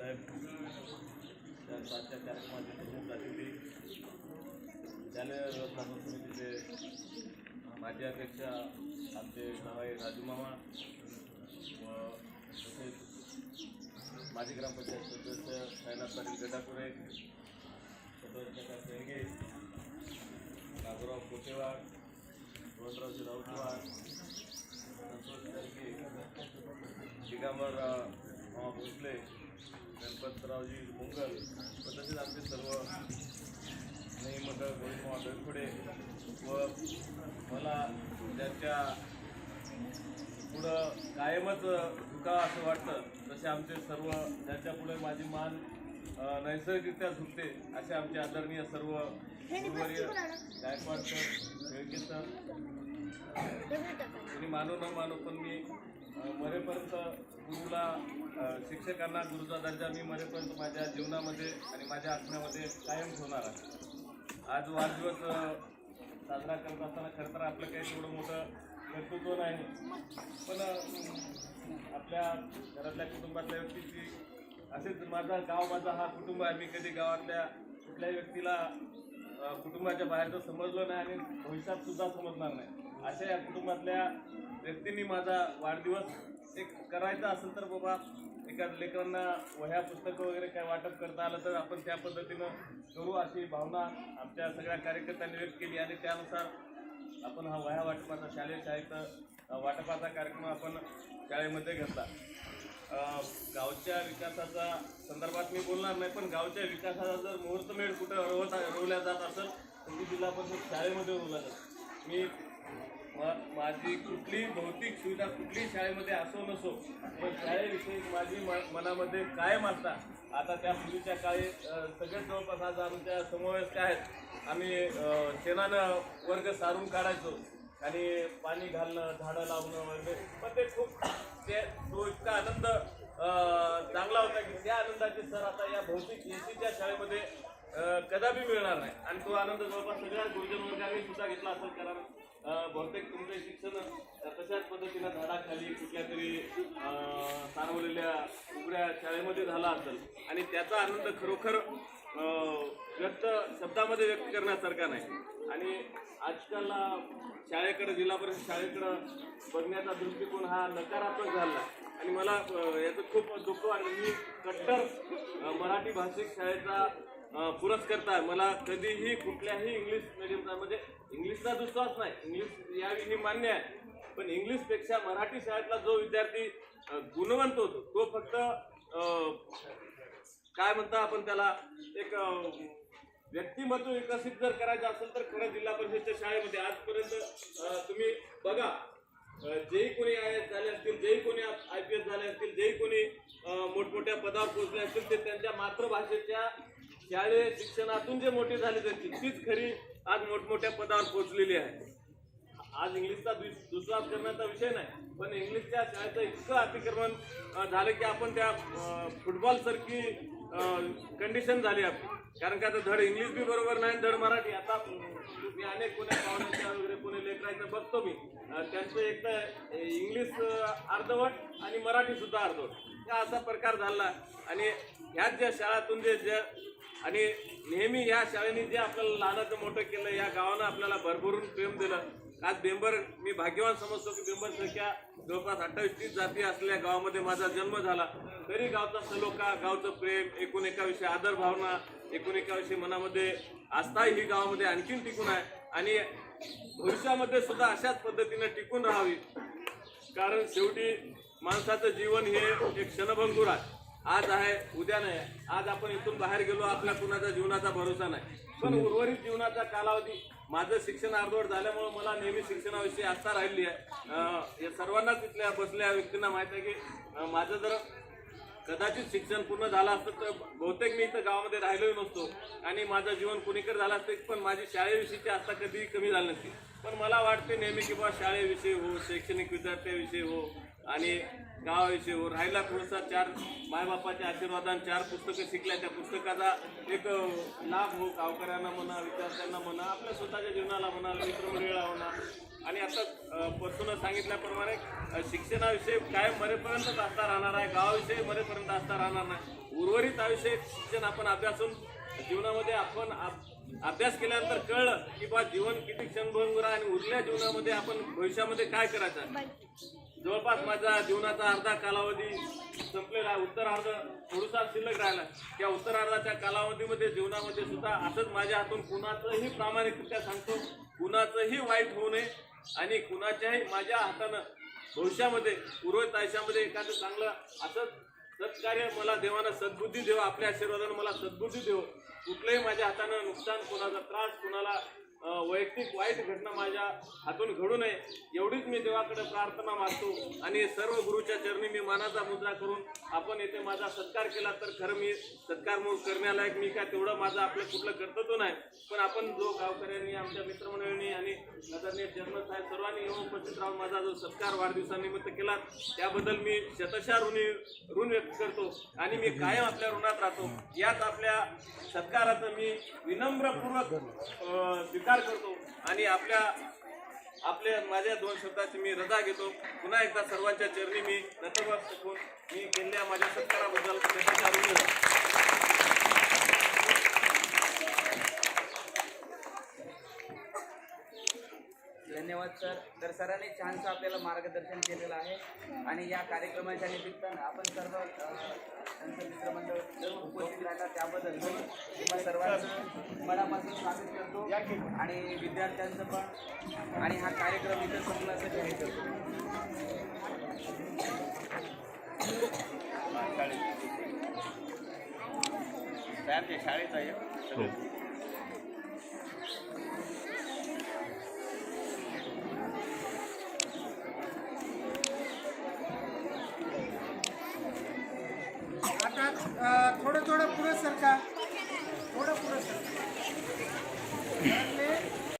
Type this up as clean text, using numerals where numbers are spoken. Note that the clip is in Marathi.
साहेब त्या सातच्या कार्यक्रमाचे अतिथी शालेय व्यवस्थापन समितीचे माजी अध्यक्ष आमचे सवाई राजू मामा व तसेच माजी ग्रामपंचायत सदस्य साईनाथ पाटील गटापुरे, सदस्य शेळगे, नागोराव कोटेवाड, रोहनरावजी राऊतवाड, संतोष शेळगे, दिगंबर भोसले, गणपतरावजी मुंगल व तसेच आमचे सर्व स्नेही मंडळ गोविंदराव डोईफोडे व मला ज्यांच्या पुढं कायमच झुकावं असं वाटतं तसे आमचे सर्व ज्यांच्या पुढे माझी मान नैसर्गिकरित्या झुकते असे आमचे आदरणीय सर्व गुरुवर्य गायकवाड सर, शेळके सर, कोणी मानो न मानो पण मी मरेपर्यंत गुरुला शिक्षकांना गुरुचा दर्जा मी मरेपर्यंत माझ्या जीवनामध्ये आणि माझ्या आत्म्यामध्ये कायम ठेवणार आहे. आज वाढदिवस साजरा करत असताना खरं तर आपलं काही तेवढं मोठं कर्तृत्व नाही, पण आपल्या घरातल्या कुटुंबातल्या व्यक्तीची असेच माझा हा कुटुंब आहे. मी कधी गावातल्या कुठल्याही व्यक्तीला कुटुंबाच्या बाहेरचं समजलं नाही आणि भविष्यात सुद्धा समजणार नाही. अशा या कुटुंबातल्या व्यक्तींनी माझा वाढदिवस एक करायचा असेल तर बाबा एका लेकरांना वह्या पुस्तकं वगैरे काय वाटप करता आलं तर आपण त्या पद्धतीनं करू अशी भावना आमच्या सगळ्या कार्यकर्त्यांनी व्यक्त केली आणि त्यानुसार आपण हा वह्या वाटपाचा शाळेचा वाटपाचा कार्यक्रम आपण शाळेमध्ये घेतला. गावच्या विकासाचा संदर्भात मी बोलणार नाही, पण गावच्या विकासाचा जर मुहूर्तमेढ कुठं रोवल्या जात असेल तर ती जिल्हा परिषद शाळेमध्ये रोवला जातो. मी माझी कुठली भौतिक सुविधा कुठलीही शाळेमध्ये असो नसो, पण शाळेविषयी माझी मनामध्ये कायम असता. आता त्या पूर्वीच्या काळी सगळ्यात जवळपास आज आमच्या समवयस्क आहेत, आम्ही शेणानं वर्ग सारून काढायचो आणि पाणी घालणं, झाडं लावणं वगैरे, पण ते खूप तो इतका आनंद चांगला होता की त्या आनंदाचे सर आता या भौतिक एसीच्या शाळेमध्ये कदापि मिळणार नाही. आणि तो आनंद जवळपास सगळ्या गुरुजन वर्गाने सुद्धा घेतला असेल, कारण बहुतेक तुमचे शिक्षण तशाच पद्धतीनं झाडाखाली कुठल्या तरी सारवलेल्या उघड्या शाळेमध्ये झाला असेल आणि त्याचा आनंद खरोखर शब्दामध्ये व्यक्त करण्यासारखा नाही. आणि आजकाल शाळेकडे, जिल्हा परिषद शाळेकडं बघण्याचा दृष्टिकोन हा नकारात्मक झाला आणि मला याचं खूप दुःख वाटलं. मी कट्टर मराठी भाषिक शाळेचा पुरस्कर्ता आहे. मला कधीही कुठल्याही इंग्लिश मिडियमचा, म्हणजे इंग्लिशचा दुस्वास नाही, इंग्लिश यावी ही मान्य आहे, पण इंग्लिशपेक्षा मराठी शाळेतला जो विद्यार्थी गुणवंत होतो तो फक्त काय म्हणता आपण त्याला एक व्यक्तिमत्व विकसित जर करायचं असेल तर खरं जिल्हा परिषदच्या शाळेमध्ये आजपर्यंत तुम्ही बघा, जेही कोणी IAS झाले असतील, जेही कोणी IPS झाले असतील, जेही कोणी मोठमोठ्या पदावर पोहोचले असतील ते त्यांच्या मातृभाषेच्या शालेय शिक्षणातून जे मोठे झाले तर तीच खरी आज मोठमोठ्या पदावर पोहोचलेली आहे. आज इंग्लिशचा दुस्वास करण्याचा विषय नाही, पण इंग्लिशच्या शाळेचं इतकं अतिक्रमण झालं की आपण त्या फुटबॉलसारखी कंडिशन झाली आपली. कारण का आता धड इंग्लिश बी बरोबर नाही, धड मराठी. आता मी अनेक कोण्या पाहुण्याच्या वगैरे कोणी लेकरायचं बघतो मी, त्यांचं एक तर इंग्लिश अर्धवट आणि मराठी सुद्धा अर्धवट, हा असा प्रकार झाला. आणि ह्याच ज्या शाळातून जे आणि नेहमी या शाळेने जे आपल्याला लहानाचं मोठं केलं, या गावानं आपल्याला भरभरून प्रेम दिलं. आज बेंबर, मी भाग्यवान समजतो की बेंबर संख्या जवळपास 28-30 जाती असलेल्या गावामध्ये माझा जन्म झाला, तरी गावचा सलोखा, गावचं प्रेम, एकूण एकाविषयी आदर भावना, एकूण एकाविषयी मनामध्ये आस्था ही गावामध्ये आणखीन टिकून आहे आणि भविष्यामध्ये सुद्धा अशाच पद्धतीनं टिकून राहावी. कारण शेवटी माणसाचं जीवन हे एक क्षणभंगूर आहे. आज आहे, उद्या नाही. आज आपण इथून बाहेर गेलो, आपल्या कुणाचा जीवनाचा भरोसा नाही, पण उर्वरित जीवनाचा कालावधी, माझं शिक्षण अर्धवट झाल्यामुळे मला नेहमी शिक्षणाविषयी आस्था राहिली आहे. या सर्वांनाच इथल्या बसल्या व्यक्तींना माहीत आहे की माझं जर कदाचित शिक्षण पूर्ण झालं असतं तर बहुतेक मी इथं गावामध्ये राहिलोही नसतो आणि माझं जीवन कुणीकडे झालं असतं, पण माझी शाळेविषयीची आस्था कधीही कमी झाली नसती. पण मला वाटते नेहमी की बा शाळेविषयी हो, शैक्षणिक विद्यार्थ्याविषयी हो, आणि गावाविषयी राहिला थोडासा 4 मायबापाच्या आशीर्वादाने 4 पुस्तकं शिकल्या. त्या पुस्तकाचा एक लाभ हो गावकऱ्यांना म्हणा, विद्यार्थ्यांना म्हणा, आपल्या स्वतःच्या जीवनाला म्हणा, मित्रमंडळीला म्हणा. आणि आता परसून सांगितल्याप्रमाणे शिक्षणाविषयी कायम मरेपर्यंतच असता राहणार आहे, गावाविषयी मरेपर्यंत असता राहणार नाही. उर्वरित आयुष्य शिक्षण आपण अभ्यासून जीवनामध्ये आपण अभ्यास केल्यानंतर कळलं की बा जीवन किती क्षणभंगुर आहे आणि उरल्या जीवनामध्ये आपण भविष्यामध्ये काय करायचं. जवळपास माझा जीवनाचा अर्धा कालावधी संपलेला आहे. उत्तरार्ध थोडासा शिल्लक राहिला. त्या उत्तरार्धाच्या कालावधीमध्ये जीवनामध्ये सुद्धा असंच माझ्या हातून कुणाचंही प्रामाणिकरित्या सांगतो, कुणाचंही वाईट होऊ नये आणि कुणाच्याही माझ्या हातानं भविष्यामध्ये उर्वरित आयुष्यामध्ये एखादं चांगलं असंच सत्कार्य मला देवानं सद्बुद्धी देवा, आपल्या आशीर्वादानं मला सद्बुद्धी देव. कुठलंही माझ्या हातानं नुकसान, कोणाचा त्रास, कुणाला वैयक्तिक वाईट घटना माझ्या हातून घडू नये एवढीच मी देवाकडे प्रार्थना मागतो. आणि सर्व गुरुच्या चरणी मी मानाचा मुद्रा करून आपण येथे माझा सत्कार केला तर खरं मी सत्कार म्हणून करण्यालायक मी काय तेवढं माझं आपलं कुठलं कर्तव्य नाही. पण आपण जो गावकऱ्यांनी, आमच्या मित्रमंडळींनी आणि नगरने चेअरमन साहेब सर्वांनी येऊन उपस्थित राहून माझा जो सत्कार वाढदिवसानिमित्त केला त्याबद्दल मी शतशः ऋण व्यक्त करतो आणि मी कायम आपल्या ऋणात राहतो. याच आपल्या सत्काराचं मी विनम्रपूर्वक स्वीकार करतो आणि आपल्या माझ्या 2 शब्दाची मी रजा घेतो. पुन्हा एकदा सर्वांच्या चरणी मी नतमस्तक होऊन मी केलेल्या माझ्या सत्काराबद्दल धन्यवाद सर. तर सरांनी छानसं आपल्याला मार्गदर्शन केलेलं आहे आणि या कार्यक्रमाच्या निमित्तानं आपण सर्व त्यांचं मित्रमंडळ सर्व उपस्थित राहतात त्याबद्दल तुम्हा सर्वांचं मनापासून स्वागत करतो आणि विद्यार्थ्यांचं पण. आणि हा कार्यक्रम इथं संपला असं जाहीर करतो. शाळेचा आहे. थोडं पुढं सरका, थोडं पुढं सरका.